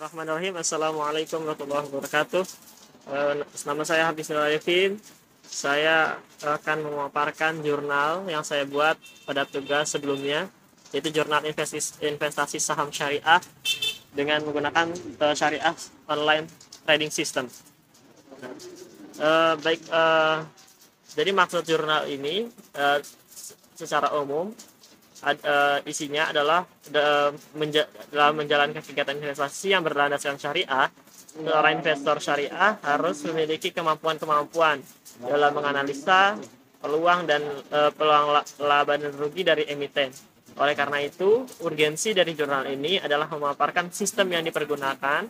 Bismillahirrahmanirrahim. Assalamualaikum warahmatullahi wabarakatuh. Nama saya Habis Arifin. Saya akan memaparkan jurnal yang saya buat pada tugas sebelumnya, yaitu jurnal investasi saham syariah dengan menggunakan syariah online trading system. Jadi maksud jurnal ini secara umum isinya adalah dalam menjalankan kegiatan investasi yang berlandaskan syariah. Seorang investor syariah harus memiliki kemampuan dalam menganalisa peluang dan peluang laba dan rugi dari emiten. Oleh karena itu, urgensi dari jurnal ini adalah memaparkan sistem yang dipergunakan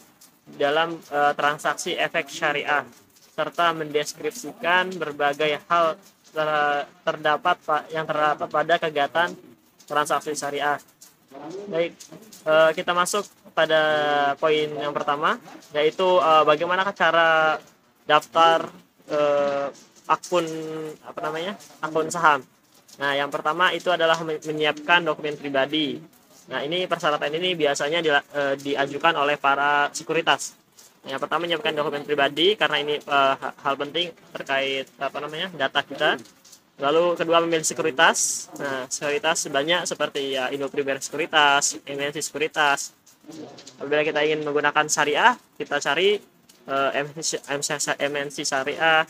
dalam transaksi efek syariah, serta mendeskripsikan berbagai hal terdapat pada kegiatan transaksi syariah. Baik, kita masuk pada poin yang pertama, yaitu bagaimana cara daftar akun akun saham. Nah, yang pertama itu adalah menyiapkan dokumen pribadi. Nah, ini persyaratan ini biasanya diajukan oleh para sekuritas. Yang pertama, menyiapkan dokumen pribadi karena ini hal penting terkait data kita. Lalu kedua, memilih sekuritas. Nah, sekuritas banyak seperti Indo Primer Sekuritas, MNC Sekuritas. Apabila kita ingin menggunakan syariah, kita cari MNC Syariah,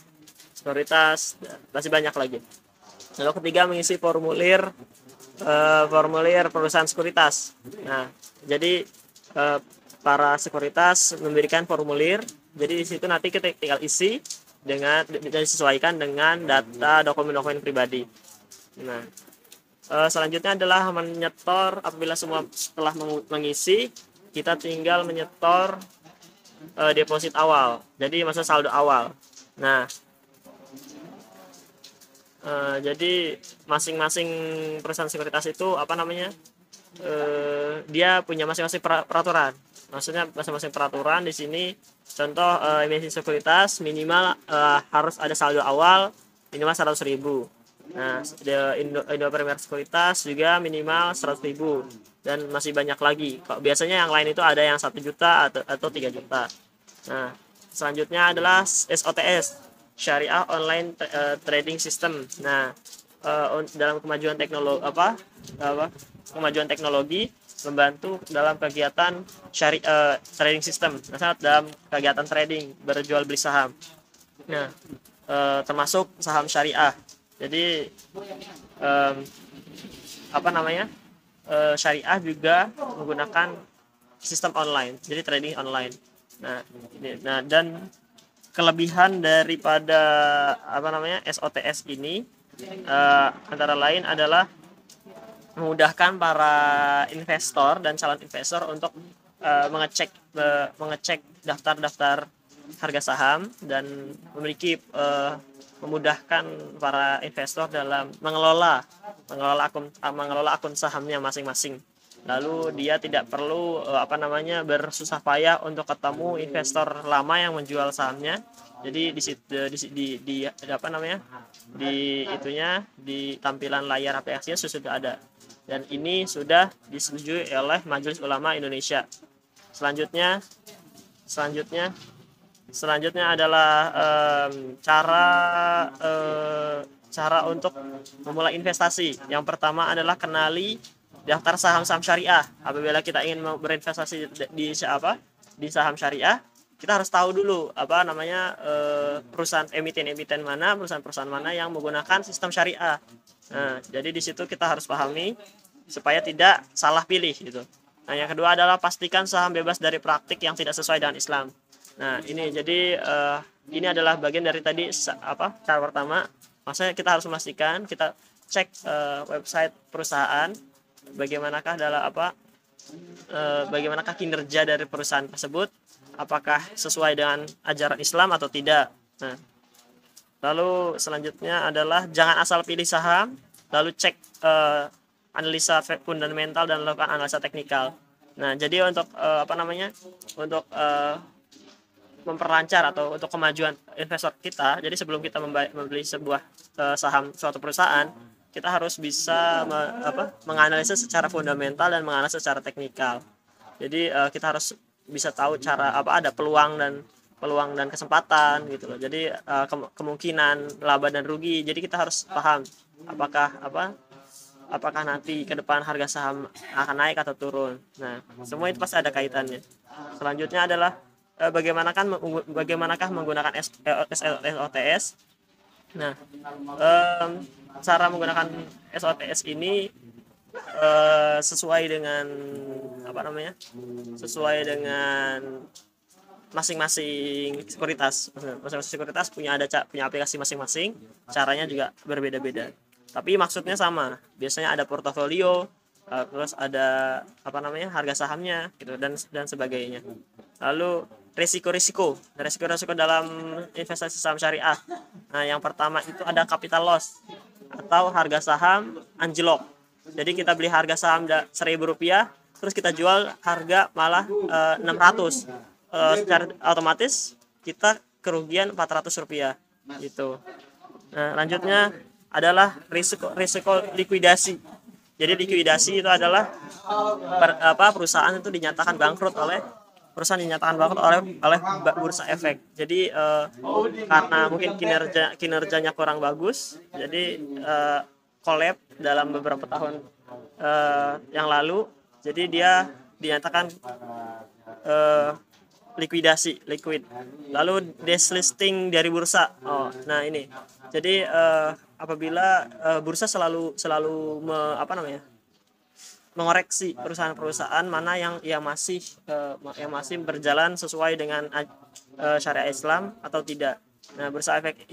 sekuritas, masih banyak lagi. Lalu ketiga, mengisi formulir perusahaan sekuritas. Nah, jadi para sekuritas memberikan formulir. Jadi di situ nanti kita tinggal isi dan disesuaikan dengan data dokumen-dokumen pribadi. Nah, selanjutnya adalah menyetor. Apabila setelah mengisi, kita tinggal menyetor deposit awal. Jadi masa saldo awal. Nah, jadi masing-masing perusahaan sekuritas itu dia punya masing-masing peraturan. Maksudnya masing-masing peraturan di sini. Contoh, emisi sekuritas minimal harus ada saldo awal minimal 100.000. Nah, Indo Primer Sekuritas juga minimal 100.000 dan masih banyak lagi. Biasanya yang lain itu ada yang 1 juta atau 3 juta. Nah, selanjutnya adalah SOTS, Syariah Online Trading System. Nah, dalam kemajuan teknologi membantu dalam kegiatan trading system, misalnya dalam kegiatan trading berjual beli saham. Nah, termasuk saham syariah. Jadi syariah juga menggunakan sistem online, jadi trading online. Nah, dan kelebihan daripada SOTS ini antara lain adalah memudahkan para investor dan calon investor untuk mengecek daftar-daftar harga saham dan memudahkan para investor dalam mengelola akun sahamnya masing-masing. Lalu dia tidak perlu bersusah payah untuk ketemu investor lama yang menjual sahamnya. Jadi di tampilan layar aplikasinya sudah ada. Dan ini sudah disetujui oleh Majelis Ulama Indonesia. Selanjutnya adalah cara untuk memulai investasi. Yang pertama adalah kenali daftar saham-saham syariah. Apabila kita ingin berinvestasi di saham syariah, kita harus tahu dulu perusahaan emiten mana, perusahaan mana yang menggunakan sistem syariah. Nah, jadi di situ kita harus pahami supaya tidak salah pilih gitu. Nah, yang kedua adalah pastikan saham bebas dari praktik yang tidak sesuai dengan Islam. Nah, ini adalah bagian dari tadi cara pertama. Maksudnya kita harus memastikan, kita cek website perusahaan bagaimanakah kinerja dari perusahaan tersebut, apakah sesuai dengan ajaran Islam atau tidak. Nah, lalu selanjutnya adalah jangan asal pilih saham, lalu cek analisa fundamental dan lakukan analisa teknikal. Nah, jadi untuk memperlancar atau untuk kemajuan investor kita, jadi sebelum kita membeli sebuah saham suatu perusahaan, kita harus bisa menganalisa secara fundamental dan menganalisa secara teknikal. Jadi kita harus bisa tahu cara apa, ada peluang dan kesempatan gitu loh. Jadi kemungkinan laba dan rugi. Jadi kita harus paham apakah nanti ke depan harga saham akan naik atau turun. Nah, semua itu pasti ada kaitannya. Selanjutnya adalah bagaimanakah menggunakan SOTS. Nah, cara menggunakan SOTS ini sesuai dengan sesuai dengan masing-masing sekuritas. Masing-masing sekuritas punya aplikasi masing-masing, caranya juga berbeda-beda. Tapi maksudnya sama. Biasanya ada portofolio, terus ada harga sahamnya gitu dan sebagainya. Lalu risiko dalam investasi saham syariah. Nah, yang pertama itu ada capital loss atau harga saham anjlok. Jadi kita beli harga saham Rp1.000, terus kita jual harga malah 600. Secara otomatis kita kerugian Rp400 gitu. Nah, lanjutnya adalah risiko likuidasi. Jadi likuidasi itu adalah perusahaan itu dinyatakan bangkrut oleh bursa efek. Jadi karena mungkin kinerjanya kurang bagus, jadi collab dalam beberapa tahun yang lalu. Jadi dia dinyatakan liquid, lalu delisting dari bursa. Nah ini jadi apabila bursa selalu mengoreksi perusahaan-perusahahan mana yang masih berjalan sesuai dengan syariah Islam atau tidak. Nah, bursa efek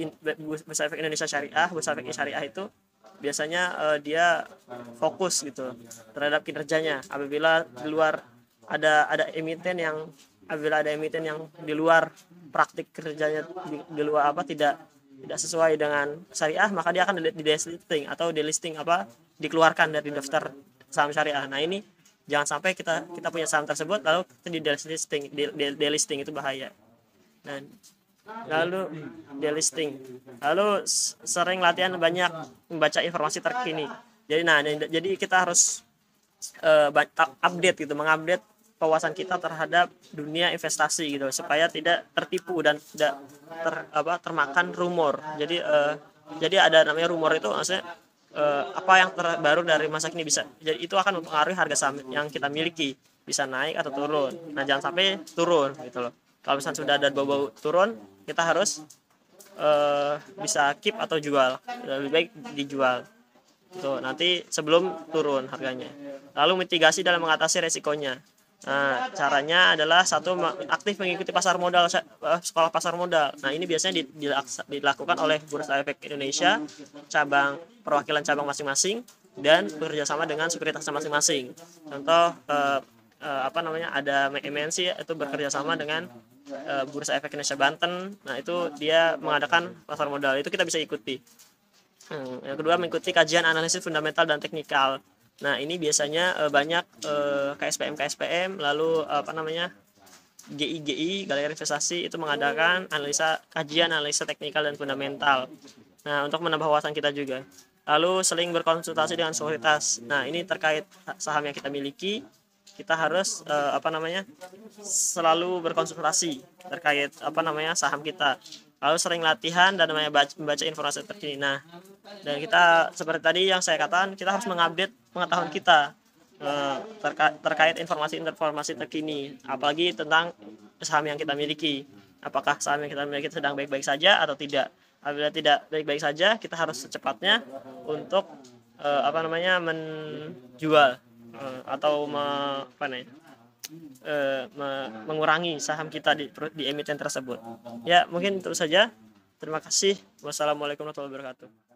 Indonesia Syariah, bursa efek syariah itu biasanya dia fokus gitu terhadap kinerjanya. Apabila di luar ada emiten yang di luar praktik kerjanya di luar tidak sesuai dengan syariah, maka dia akan delisting atau dikeluarkan dari daftar saham syariah. Nah, ini jangan sampai kita punya saham tersebut lalu kita delisting itu bahaya. Nah, lalu delisting, lalu sering latihan banyak membaca informasi terkini. Jadi kita harus mengupdate wawasan kita terhadap dunia investasi gitu, supaya tidak tertipu dan tidak termakan rumor. Jadi ada namanya rumor, itu maksudnya apa yang terbaru dari masa kini jadi itu akan mempengaruhi harga saham yang kita miliki, bisa naik atau turun. Nah, jangan sampai turun gitu loh. Kalau misalnya sudah ada bau-bau turun, kita harus bisa keep atau jual. Lebih baik dijual tuh nanti sebelum turun harganya. Lalu mitigasi dalam mengatasi resikonya. Nah, caranya adalah satu, aktif mengikuti sekolah pasar modal. Nah, ini biasanya dilakukan oleh Bursa Efek Indonesia, perwakilan cabang masing-masing, dan bekerjasama dengan sekuritas masing-masing. Contoh ada MNC itu bekerjasama dengan Bursa Efek Indonesia Banten. Nah, itu dia mengadakan pasar modal, itu kita bisa ikuti. Yang kedua, mengikuti kajian analisis fundamental dan teknikal. Nah, ini biasanya banyak KSPM, lalu GI Galeri Investasi itu mengadakan kajian analisa teknikal dan fundamental. Nah, untuk menambah wawasan kita juga. Lalu seling berkonsultasi dengan sekuritas. Nah, ini terkait saham yang kita miliki, kita harus selalu berkonsultasi terkait saham kita. Lalu sering latihan dan membaca informasi terkini. Nah, dan kita seperti tadi yang saya katakan, kita harus mengupdate pengetahuan kita terkait informasi terkini, apalagi tentang saham yang kita miliki. Apakah saham yang kita miliki sedang baik-baik saja atau tidak? Apabila tidak baik-baik saja, kita harus secepatnya untuk menjual atau mengurangi saham kita di emiten tersebut. Ya, mungkin itu saja. Terima kasih. Wassalamualaikum warahmatullahi wabarakatuh.